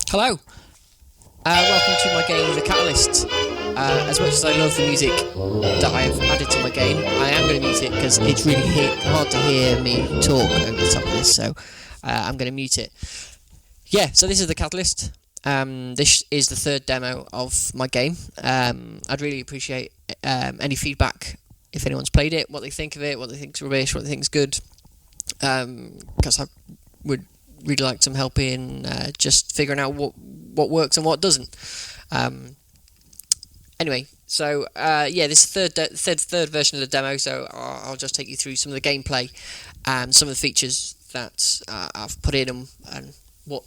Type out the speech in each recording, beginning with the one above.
Hello, welcome to my game, The Catalyst. As much as I love the music that I've added to my game, I am going to mute it because it's really hard to hear me talk over the top of this, so I'm going to mute it. Yeah, so this is The Catalyst. This is the third demo of my game. I'd really appreciate any feedback if anyone's played it, what they think of it, what they think's rubbish, what they think's good, because I would really like some help in just figuring out what works and what doesn't. Anyway, so this is third version of the demo, so I'll just take you through some of the gameplay and some of the features that I've put in and what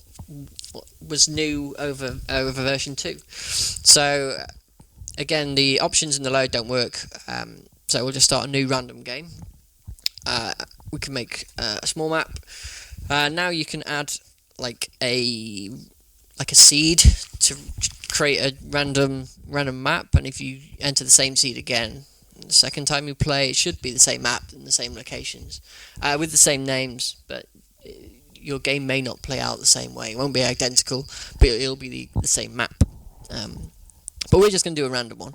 was new over version 2. So again, the options in the load don't work, so we'll just start a new random game. We can make a small map. Now you can add like a seed to create a random map, and if you enter the same seed again, the second time you play, it should be the same map and the same locations with the same names, but your game may not play out the same way. It won't be identical, but it'll be the same map. But we're just going to do a random one.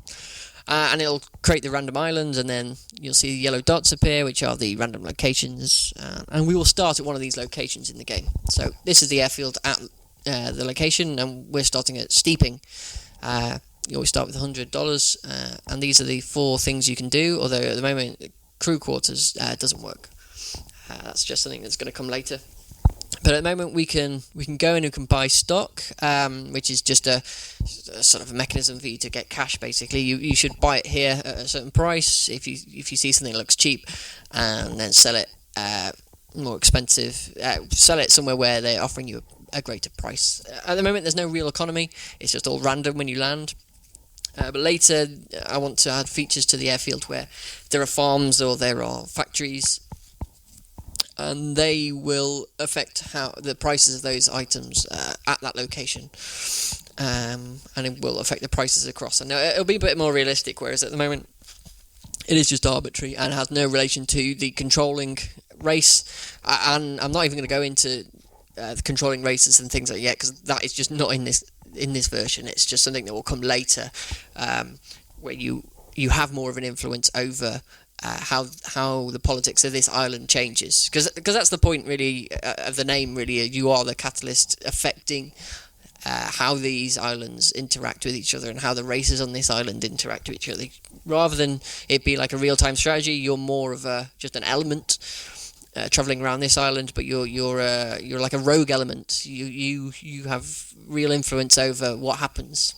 And it'll create the random islands, and then you'll see the yellow dots appear, which are the random locations, and we will start at one of these locations in the game. So this is the airfield at the location, and we're starting at steeping. You always start with $100, and these are the 4 things you can do, although at the moment crew quarters doesn't work. That's just something that's going to come later. But at the moment we can go in and can buy stock, which is just a sort of a mechanism for you to get cash. Basically, you should buy it here at a certain price if you see something that looks cheap, and then sell it more expensive. Sell it somewhere where they're offering you a greater price. At the moment, there's no real economy; it's just all random when you land. But later, I want to add features to the airfield where there are farms or there are factories, and they will affect how the prices of those items at that location, and it will affect the prices across. And it'll be a bit more realistic, whereas at the moment it is just arbitrary and has no relation to the controlling race. And I'm not even going to go into the controlling races and things like that yet, because that is just not in this version. It's just something that will come later, where you have more of an influence over how the politics of this island changes, because that's the point really of the name. Really, you are the catalyst affecting how these islands interact with each other and how the races on this island interact with each other. Rather than it be like a real-time strategy, you're more of just an element traveling around this island, but you're like a rogue element. You have real influence over what happens.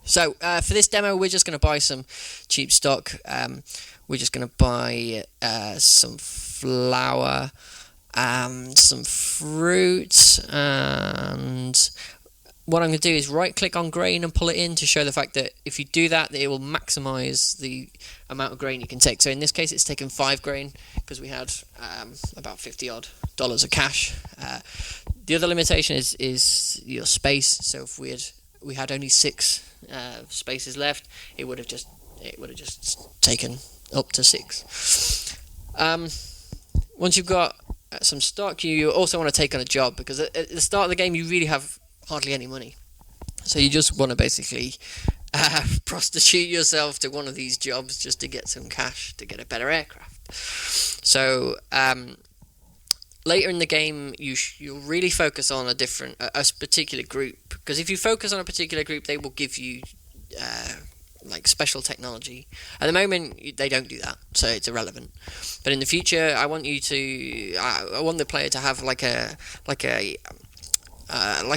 So for this demo, we're just going to buy some cheap stock. We're just going to buy some flour, some fruit, and what I'm going to do is right-click on grain and pull it in to show the fact that if you do that, it will maximise the amount of grain you can take. So in this case, it's taken 5 grain because we had about $50 odd of cash. The other limitation is your space. So if we had only 6 spaces left, it would have just taken up to 6. Once you've got some stock, you also want to take on a job, because at the start of the game you really have hardly any money, so you just want to basically prostitute yourself to one of these jobs just to get some cash to get a better aircraft. So later in the game, you'll really focus on a particular group, because if you focus on a particular group, they will give you like special technology. At the moment, they don't do that, so it's irrelevant. But in the future, I want the player to have like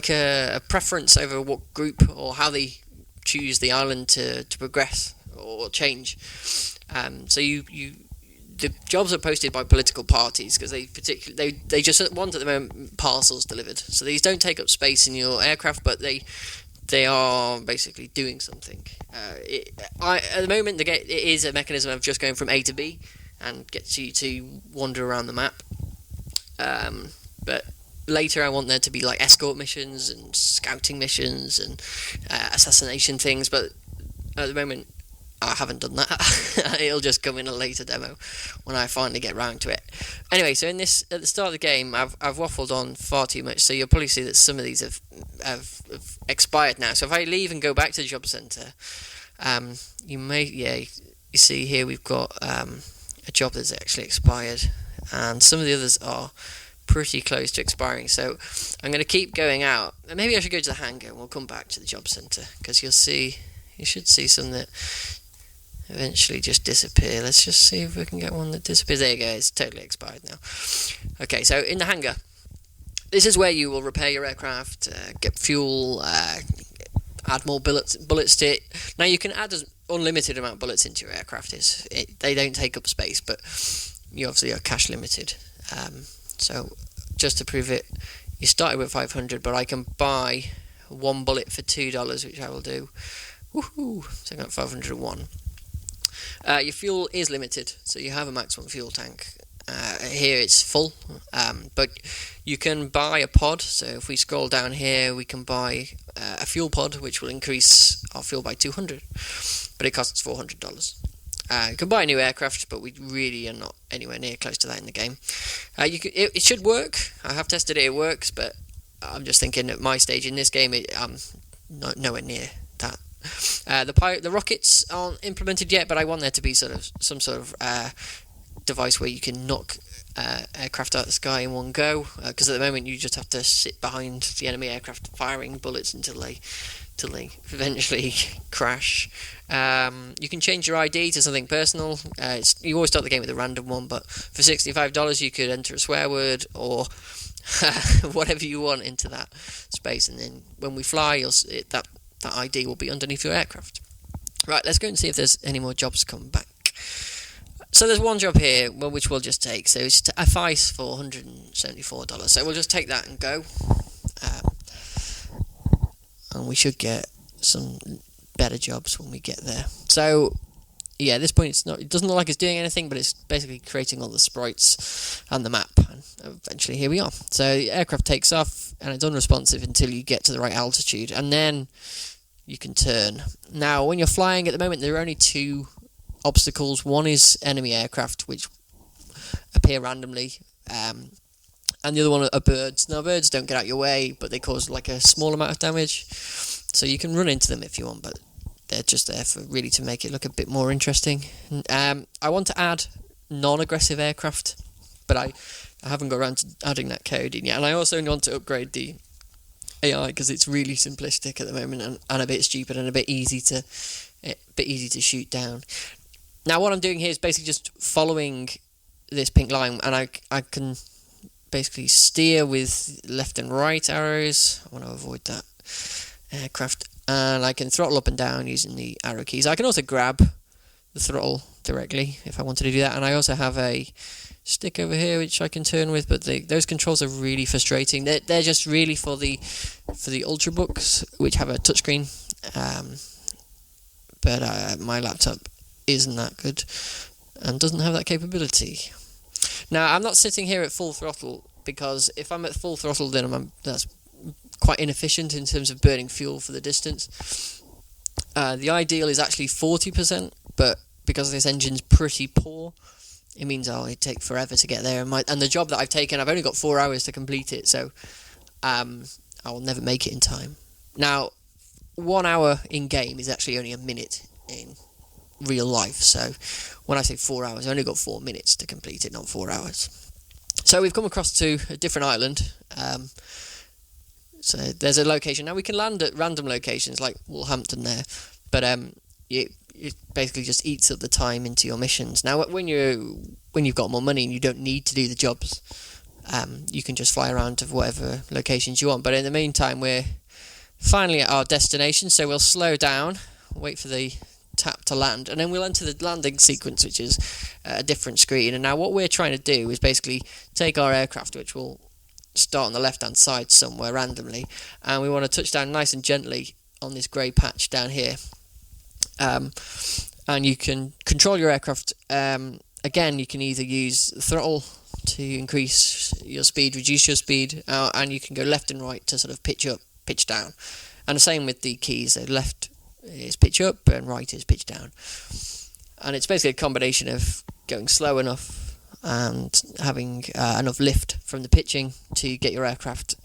a preference over what group or how they choose the island to progress or change. So the jobs are posted by political parties, because they just want at the moment parcels delivered. So these don't take up space in your aircraft, but they are basically doing something. At the moment, it is a mechanism of just going from A to B and gets you to wander around the map. But later I want there to be like escort missions and scouting missions and assassination things, but at the moment I haven't done that. It'll just come in a later demo when I finally get round to it. Anyway, so at the start of the game, I've waffled on far too much, so you'll probably see that some of these have expired now. So if I leave and go back to the job centre, you see here we've got a job that's actually expired, and some of the others are pretty close to expiring. So I'm going to keep going out, and maybe I should go to the hangar and we'll come back to the job centre, because you should see some that eventually just disappear. Let's just see if we can get one that disappears. There you go, it's totally expired now. Okay, so in the hangar, this is where you will repair your aircraft, get fuel, add more bullets to it. Now you can add as unlimited amount of bullets into your aircraft. They don't take up space, but you obviously are cash limited. So just to prove it, you started with 500, but I can buy one bullet for $2, which I will do. Woohoo! So I got 501. Your fuel is limited, so you have a maximum fuel tank. Here it's full, but you can buy a pod. So if we scroll down here, we can buy a fuel pod, which will increase our fuel by 200, but it costs $400. You can buy a new aircraft, but we really are not anywhere near close to that in the game. It should work. I have tested it; it works, but I'm just thinking at my stage in this game, I'm nowhere near that. The rockets aren't implemented yet, but I want there to be some sort of device where you can knock aircraft out of the sky in one go, because at the moment you just have to sit behind the enemy aircraft firing bullets until they eventually crash. You can change your ID to something personal. You always start the game with a random one, but for $65 you could enter a swear word or whatever you want into that space, and then when we fly, that ID will be underneath your aircraft. Right, let's go and see if there's any more jobs come back. So there's one job here, which we'll just take. So it's a FICE for $174. So we'll just take that and go. And we should get some better jobs when we get there. So yeah, at this point it doesn't look like it's doing anything, but it's basically creating all the sprites and the map, and eventually here we are. So the aircraft takes off and it's unresponsive until you get to the right altitude, and then you can turn. Now when you're flying at the moment, there are only two obstacles. One is enemy aircraft, which appear randomly, and the other one are birds. Now birds don't get out your way, but they cause like a small amount of damage, so you can run into them if you want, but they're just there for really to make it look a bit more interesting. I want to add non-aggressive aircraft, but I haven't got around to adding that code in yet, and I also want to upgrade the AI because it's really simplistic at the moment and a bit stupid and a bit easy to shoot down. Now what I'm doing here is basically just following this pink line, and I can basically steer with left and right arrows. I want to avoid that aircraft, and I can throttle up and down using the arrow keys. I can also grab the throttle directly if I wanted to do that, and I also have a stick over here which I can turn with, but those controls are really frustrating. They're just really for the Ultrabooks, which have a touchscreen, but my laptop isn't that good and doesn't have that capability. Now I'm not sitting here at full throttle, because if I'm at full throttle then that's quite inefficient in terms of burning fuel for the distance. The ideal is actually 40%, but because this engine's pretty poor, it means it'll take forever to get there, and the job that I've taken, I've only got 4 hours to complete it, so I will never make it in time. Now 1 hour in game is actually only a minute in real life, so when I say 4 hours, I only got 4 minutes to complete it, not 4 hours. So we've come across to a different island. So there's a location. Now we can land at random locations like Wolverhampton there, but it basically just eats up the time into your missions. Now when you've got more money and you don't need to do the jobs, you can just fly around to whatever locations you want. But in the meantime, we're finally at our destination, so we'll slow down, wait for the tap to land, and then we'll enter the landing sequence, which is a different screen. And now what we're trying to do is basically take our aircraft, which will start on the left hand side somewhere randomly, and we want to touch down nice and gently on this grey patch down here, and you can control your aircraft. Again, you can either use the throttle to increase your speed, reduce your speed, and you can go left and right to sort of pitch up, pitch down, and the same with the keys. So left is pitch up and right is pitch down. And it's basically a combination of going slow enough and having enough lift from the pitching to get your aircraft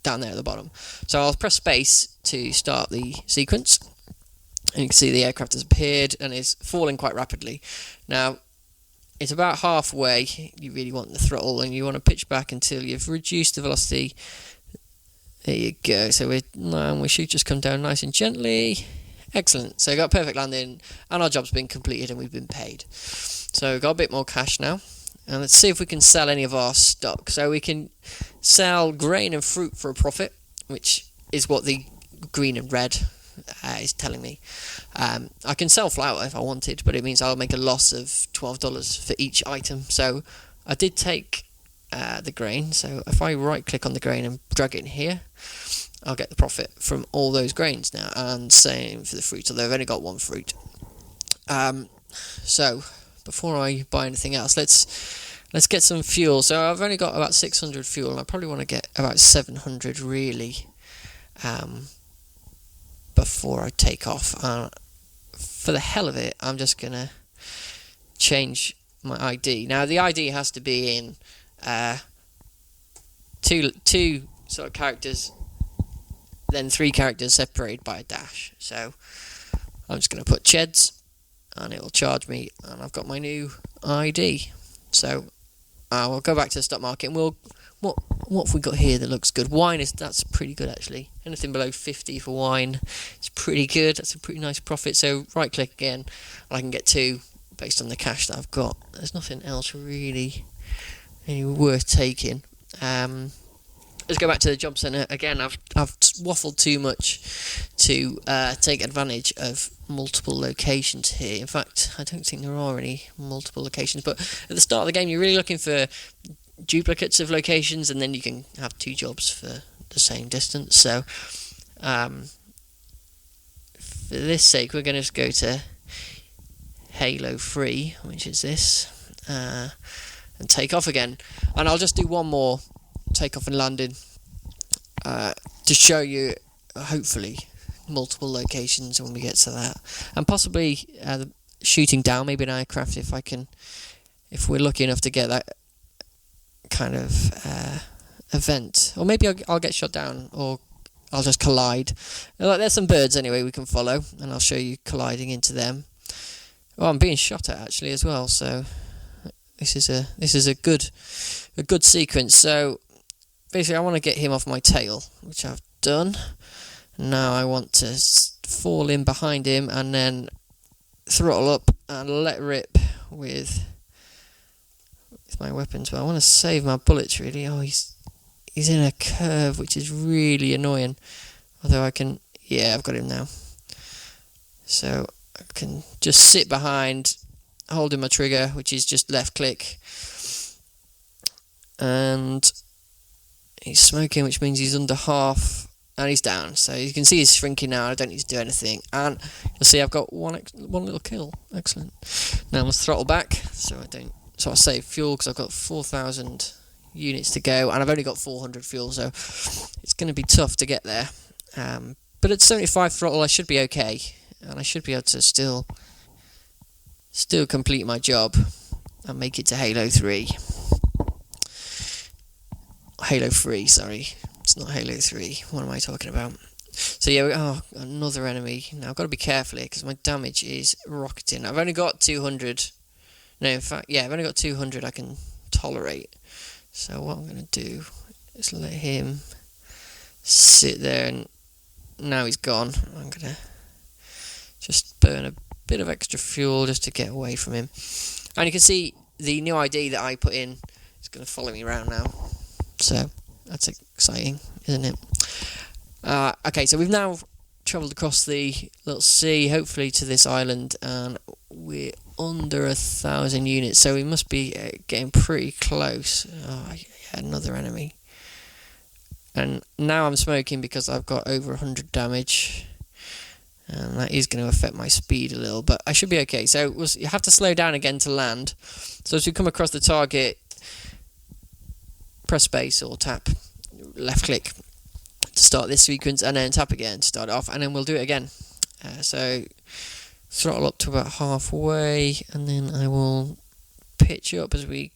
down there at the bottom. So I'll press space to start the sequence, and you can see the aircraft has appeared and is falling quite rapidly. Now, it's about halfway. You really want the throttle, and you want to pitch back until you've reduced the velocity. There you go. So we should just come down nice and gently. Excellent. So we got perfect landing, and our job's been completed, and we've been paid. So we've got a bit more cash now, and let's see if we can sell any of our stock. So we can sell grain and fruit for a profit, which is what the green and red is telling me. I can sell flour if I wanted, but it means I'll make a loss of $12 for each item. So I did take the grain. So if I right click on the grain and drag it in here, I'll get the profit from all those grains now, and same for the fruit, although I've only got one fruit. So before I buy anything else, let's get some fuel. So I've only got about 600 fuel, and I probably want to get about 700 really before I take off. For the hell of it, I'm just gonna change my ID. Now the ID has to be in two sort of characters, then 3 characters separated by a dash. So I'm just going to put Cheds, and it will charge me, and I've got my new ID. So we'll go back to the stock market, and what have we got here that looks good? Wine that's pretty good actually. Anything below 50 for wine is pretty good. That's a pretty nice profit. So right click again, and I can get 2 based on the cash that I've got. There's nothing else really worth taking. Let's go back to the job centre again. I've waffled too much to take advantage of multiple locations here. In fact, I don't think there are any multiple locations, but at the start of the game you're really looking for duplicates of locations, and then you can have 2 jobs for the same distance. So for this sake, we're going to just go to Halo 3, which is this, and take off again. And I'll just do one more takeoff and landing to show you hopefully multiple locations when we get to that, and possibly shooting down maybe an aircraft if we're lucky enough to get that kind of event, or maybe I'll get shot down, or I'll just collide. There's some birds anyway we can follow, and I'll show you colliding into them. Oh, I'm being shot at actually as well, so this is a good sequence. So basically I want to get him off my tail, which I've done. Now I want to fall in behind him and then throttle up and let rip with my weapons. But I want to save my bullets really. Oh, he's in a curve, which is really annoying. Although I've got him now. So I can just sit behind, holding my trigger, which is just left click, and he's smoking, which means he's under half, and he's down. So you can see he's shrinking now. I don't need to do anything, and you'll see I've got one little kill. Excellent. Now I'm gonna throttle back so I save fuel, because I've got 4,000 units to go, and I've only got 400 fuel, so it's going to be tough to get there. But at 75 throttle, I should be okay, and I should be able to still complete my job and make it to Halo 3. Halo 3, sorry. It's not Halo 3. What am I talking about? So yeah, another enemy. Now I've got to be careful here, because my damage is rocketing. I've only got 200. No, in fact, yeah, I've only got 200 I can tolerate. So what I'm going to do is let him sit there, and now he's gone. I'm going to just burn a bit of extra fuel just to get away from him. And you can see the new ID that I put in is going to follow me around now. So that's exciting, isn't it? Okay, so we've now travelled across the little sea, hopefully to this island, and we're under 1,000 units, so we must be getting pretty close. Oh, yeah, another enemy. And now I'm smoking because I've got over 100 damage, and that is going to affect my speed a little, but I should be okay. So you have to slow down again to land. So as we come across the target, press space or tap left click to start this sequence, and then tap again to start it off, and then we'll do it again. So throttle up to about halfway, and then I will pitch up as we